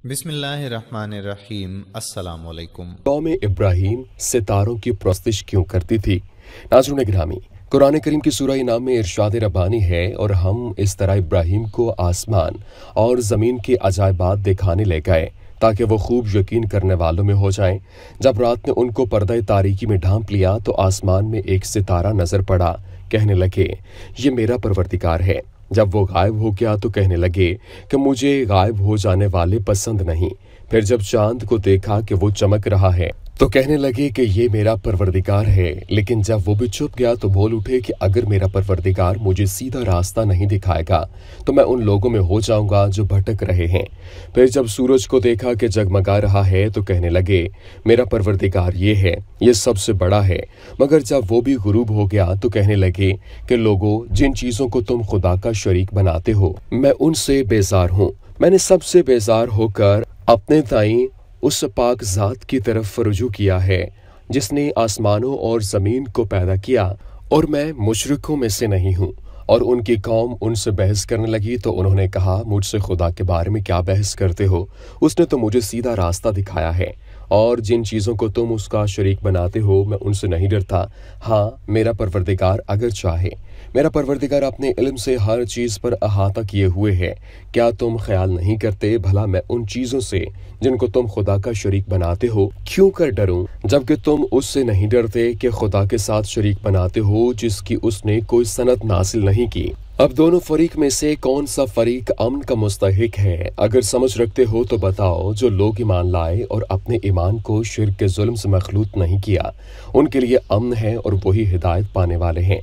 बिस्मिल्लाहिर्रहमानिर्रहीम। अस्सलाम वालेकुम। कौम इब्राहिम सितारों की परस्तिश क्यों करती थी? नाज़रीन गिरामी, कुरान करीम की सूरह इनाम में इरशाद रब्बानी है, और हम इस तरह इब्राहिम को आसमान और ज़मीन के अजायबात दिखाने ले गए ताकि वो खूब यकीन करने वालों में हो जाएं। जब रात ने उनको पर्दा तारीकी में ढांप लिया तो आसमान में एक सितारा नजर पड़ा। कहने लगे, ये मेरा परवरदिगार है। जब वो गायब हो गया तो कहने लगे कि मुझे गायब हो जाने वाले पसंद नहीं। फिर जब चांद को देखा कि वो चमक रहा है तो कहने लगे कि ये मेरा परवरदिगार है। लेकिन जब वो भी छुप गया तो बोल उठे कि अगर मेरा परवरदिगार मुझे सीधा रास्ता नहीं दिखाएगा तो मैं उन लोगों में हो जाऊंगा जो भटक रहे हैं। फिर जब सूरज को देखा कि जगमगा रहा है तो कहने लगे, मेरा परवरदिगार ये है, ये सबसे बड़ा है। मगर जब वो भी गुरूब हो गया तो कहने लगे कि लोगों, जिन चीज़ों को तुम खुदा का शरीक बनाते हो मैं उनसे बेजार हूँ। मैंने सबसे बेजार होकर अपने ताईं उस पाक ज़ात की तरफ रुजू किया है जिसने आसमानों और ज़मीन को पैदा किया, और मैं मुशरिकों में से नहीं हूँ। और उनकी कौम उनसे बहस करने लगी तो उन्होंने कहा, मुझसे खुदा के बारे में क्या बहस करते हो? उसने तो मुझे सीधा रास्ता दिखाया है, और जिन चीज़ों को तुम उसका शरीक बनाते हो मैं उनसे नहीं डरता। हाँ, मेरा परवरदिगार अगर चाहे। मेरा परवरदिगार अपने इल्म से हर चीज़ पर अहाता किए हुए है। क्या तुम ख्याल नहीं करते भला मैं उन चीज़ों से जिनको तुम खुदा का शरीक बनाते हो क्यों कर डरूं, जबकि तुम उससे नहीं डरते कि खुदा के साथ शरीक बनाते हो जिसकी उसने कोई सनद नासिल नहीं की। अब दोनों फरीक में से कौन सा फरीक अमन का मुस्तहिक है? अगर समझ रखते हो तो बताओ। जो लोग ईमान लाए और अपने ईमान को शिर्क के जुल्म से मखलूत नहीं किया, उनके लिए अमन है और वही हिदायत पाने वाले हैं।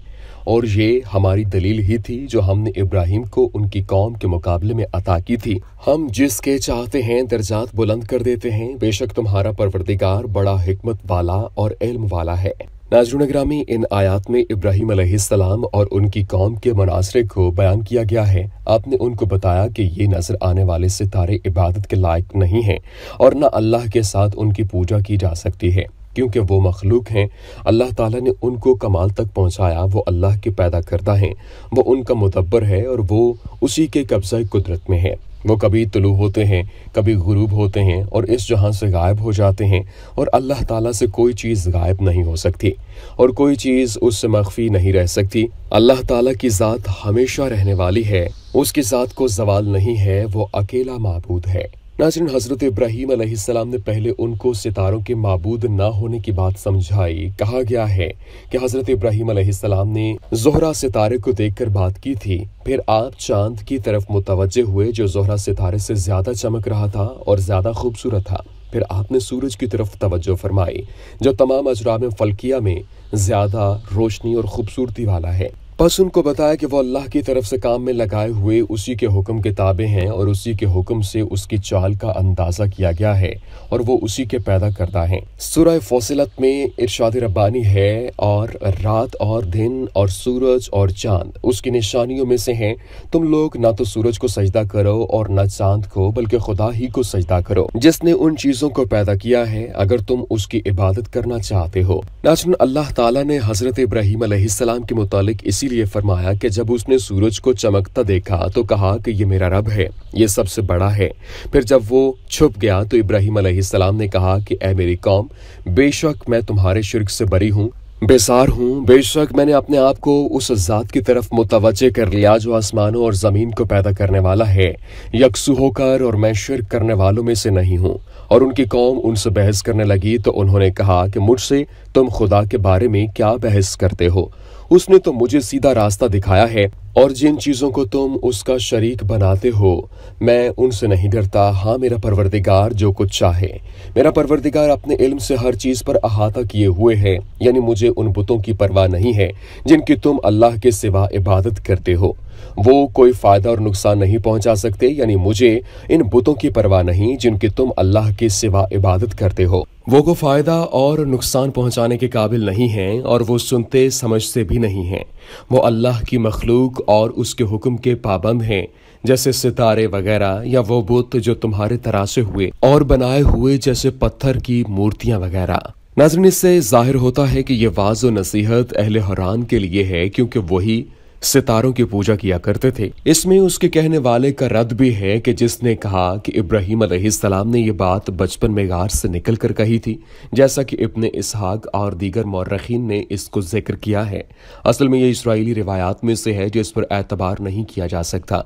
और ये हमारी दलील ही थी जो हमने इब्राहिम को उनकी कौम के मुकाबले में अता की थी। हम जिसके चाहते हैं दर्जात बुलंद कर देते हैं। बेशक तुम्हारा परवरदिगार बड़ा हिकमत वाला और इल्म वाला है। नाज़रीन गिरामी, इन आयात में इब्राहिम अलैहिस्सलाम और उनकी कौम के मुनासरे को बयान किया गया है। आपने उनको बताया कि ये नजर आने वाले सितारे इबादत के लायक नहीं हैं और न अल्लाह के साथ उनकी पूजा की जा सकती है, क्योंकि वो मखलूक हैं। अल्लाह ताला ने उनको कमाल तक पहुंचाया। वो अल्लाह के पैदा करता है, वो उनका मुदब्बर है और वो उसी के कब्ज़ा कुदरत में है। वो कभी तुलू होते हैं, कभी गुरूब होते हैं और इस जहां से गायब हो जाते हैं। और अल्लाह ताला से कोई चीज़ गायब नहीं हो सकती और कोई चीज़ उससे मख्फी नहीं रह सकती। अल्लाह ताला की ज़ात हमेशा रहने वाली है, उसकी ज़ात को ज़वाल नहीं है, वो अकेला माबूद है। नाज़रीन, हज़रत इब्राहीम अलैहिस्सलाम ने पहले उनको सितारों के माबूद ना होने की बात समझाई। कहा गया है कि हज़रत इब्राहीम अलैहिस्सलाम ने ज़ोहरा सितारे को देखकर बात की थी। फिर आप चांद की तरफ मुतवज्जे हुए जो ज़ोहरा सितारे से ज़्यादा चमक रहा था और ज़्यादा खूबसूरत था। फिर आपने सूरज की तरफ तवज्जो फरमाई जो तमाम अजराम फल्किया में ज़्यादा रोशनी और खूबसूरती वाला है। बस उनको बताया कि वो अल्लाह की तरफ से काम में लगाए हुए उसी के हुक्म के ताबे हैं और उसी के हुक्म से उसकी चाल का अंदाज़ा किया गया है और वो उसी के पैदा करता है। सूरह फौसिलत में इरशाद रब्बानी है, और रात और दिन और सूरज और चांद उसकी निशानियों में से हैं। तुम लोग ना तो सूरज को सजदा करो और न चांद को, बल्कि खुदा ही को सजदा करो जिसने उन चीज़ों को पैदा किया है, अगर तुम उसकी इबादत करना चाहते हो। नाज़रीन, अल्लाह ताला ने हज़रत इब्राहीम अलैहिस्सलाम के मुतालिक इसीलिए फरमाया कि जब उसने सूरज को चमकता देखा तो कहा कि ये मेरा रब है, ये सबसे बड़ा है। फिर जब वो छुप गया तो इब्राहीम अलैहिस्सलाम ने कहा कि ऐ मेरी कौम, बेशक मैं तुम्हारे शिर्क से बरी हूँ, बेसार हूँ। बेशक मैंने अपने आप को उस ज़ात की तरफ मुतवज्जे कर लिया जो आसमानों और ज़मीन को पैदा करने वाला है यकसू होकर, और मैं शिर्क करने वालों में से नहीं हूँ। और उनकी कौम उनसे बहस करने लगी तो उन्होंने कहा कि मुझसे तुम खुदा के बारे में क्या बहस करते हो? उसने तो मुझे सीधा रास्ता दिखाया है, और जिन चीज़ों को तुम उसका शरीक बनाते हो मैं उनसे नहीं डरता। हाँ, मेरा परवरदिगार जो कुछ चाहे। मेरा परवरदिगार अपने इल्म से हर चीज़ पर अहाता किए हुए है, यानी मुझे उन बुतों की परवाह नहीं है जिनकी तुम अल्लाह के सिवा इबादत करते हो। वो कोई फ़ायदा और नुकसान नहीं पहुंचा सकते, यानी मुझे इन बुतों की परवाह नहीं जिनकी तुम अल्लाह के सिवा इबादत करते हो। वो को फ़ायदा और नुकसान पहुंचाने के काबिल नहीं हैं और वो सुनते समझते भी नहीं हैं। वो अल्लाह की मखलूक और उसके हुक्म के पाबंद हैं, जैसे सितारे वगैरह, या वो बुत जो तुम्हारे तराशे हुए और बनाए हुए जैसे पत्थर की मूर्तियां वगैरह। नाज़रीन, इससे जाहिर होता है कि ये वाज़ व नसीहत अहले हरान के लिए है, क्योंकि वही सितारों की पूजा किया करते थे। इसमें उसके कहने वाले का रद्द भी है कि जिसने कहा कि इब्राहीम अलैहिस्सलाम ने ये बात बचपन में गार से निकल कर कही थी, जैसा कि इब्ने इसहाक और दीगर मौर्रखीन ने इसको जिक्र किया है। असल में ये इस्राएली रिवायात में से है जिस पर एतबार नहीं किया जा सकता,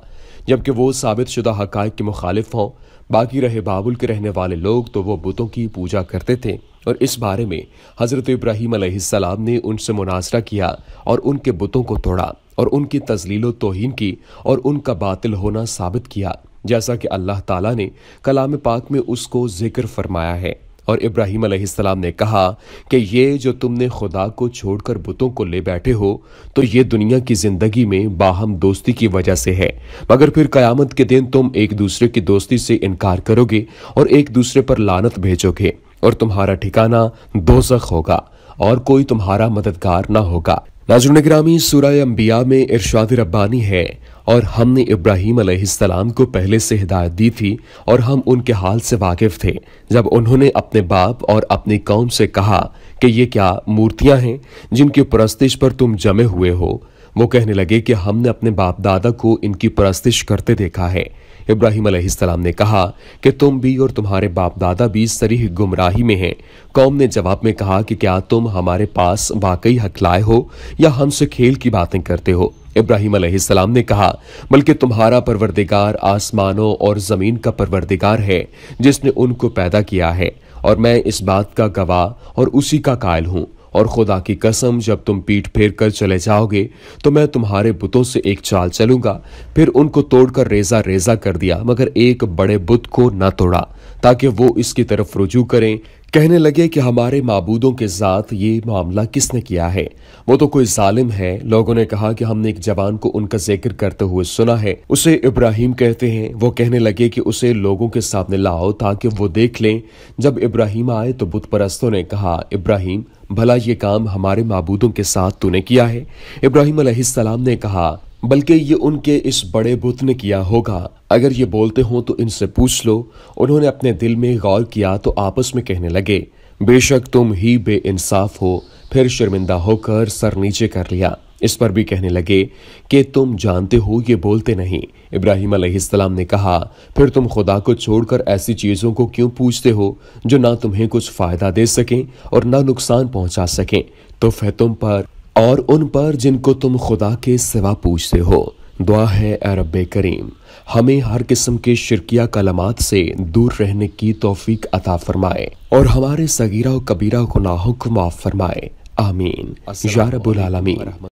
जबकि वो साबित शुदा हक़ाइक़ के मुखालिफ हों। बाकी रहे बाबुल के रहने वाले लोग तो वो बुतों की पूजा करते थे, और इस बारे में हज़रत इब्राहीम अलैहिस्सलाम ने उनसे मुनाज़रा किया और उनके बुतों को तोड़ा और उनकी तज़लील व तौहीन की और उनका बातिल होना साबित किया, जैसा कि अल्लाह ताला ने कलाम पाक में उसको जिक्र फरमाया है। और इब्राहीम अलैहिस्सलाम ने कहा कि ये जो तुमने खुदा को छोड़कर बुतों को ले बैठे हो, तो ये दुनिया की जिंदगी में बाहम दोस्ती की वजह से है, मगर फिर कयामत के दिन तुम एक दूसरे की दोस्ती से इनकार करोगे और एक दूसरे पर लानत भेजोगे, और तुम्हारा ठिकाना दोज़ख होगा और कोई तुम्हारा मददगार ना होगा। नाज़रीन गिरामी, सूरह अंबिया में इरशाद रब्बानी है, और हमने इब्राहीम अलैहिस्सलाम को पहले से हिदायत दी थी और हम उनके हाल से वाकिफ थे जब उन्होंने अपने बाप और अपनी कौम से कहा कि ये क्या मूर्तियां हैं जिनकी परस्तिश पर तुम जमे हुए हो। वो कहने लगे कि हमने अपने बाप दादा को इनकी परस्तिश करते देखा है। इब्राहीम अलैहिस्सलाम ने कहा कि तुम भी और तुम्हारे बाप दादा भी सरीह गुमराही में हैं। कौम ने जवाब में कहा कि क्या तुम हमारे पास वाकई हक लाए हो या हमसे खेल की बातें करते हो। इब्राहीम अलैहिस्सलाम ने कहा, बल्कि तुम्हारा परवरदिगार आसमानों और जमीन का परवरदिगार है जिसने उनको पैदा किया है, और मैं इस बात का गवाह और उसी का कायल हूँ। और खुदा की कसम, जब तुम पीठ फेर कर चले जाओगे तो मैं तुम्हारे बुतों से एक चाल चलूंगा। फिर उनको तोड़कर रेजा रेजा कर दिया, मगर एक बड़े बुत को न तोड़ा, ताकि वो इसकी तरफ रुजू करें। कहने लगे कि हमारे माबूदों के साथ ये मामला किसने किया है, वो तो कोई जालिम है। लोगों ने कहा कि हमने एक जवान को उनका जिक्र करते हुए सुना है, उसे इब्राहीम कहते हैं। वो कहने लगे कि उसे लोगों के सामने लाओ ताकि वो देख लें। जब इब्राहीम आए तो बुत परस्तों ने कहा, इब्राहीम, भला ये काम हमारे माबूदों के साथ तूने किया है? इब्राहीम अलैहिस्सलाम ने कहा, बल्कि ये उनके इस बड़े बुत ने किया होगा। अगर ये बोलते हो तो इनसे पूछ लो। उन्होंने अपने दिल में गौर किया तो आपस में कहने लगे, बेशक तुम ही बेइंसाफ हो। फिर शर्मिंदा होकर सर नीचे कर लिया। इस पर भी कहने लगे कि तुम जानते हो ये बोलते नहीं। इब्राहीम अलैहिस्सलाम ने कहा, फिर तुम खुदा को छोड़कर ऐसी चीजों को क्यों पूछते हो जो ना तुम्हें कुछ फायदा दे सकें और ना नुकसान पहुंचा सकें? तो फिर तुम पर और उन पर जिनको तुम खुदा के सिवा पूछते हो। दुआ है, ए रब्बे करीम, हमें हर किस्म के शिरकिया कलमात से दूर रहने की तौफीक अता फरमाए और हमारे सगीरा और कबीरा गुनाहों को माफ फरमाए। आमीन या रब्बुल आलमीन।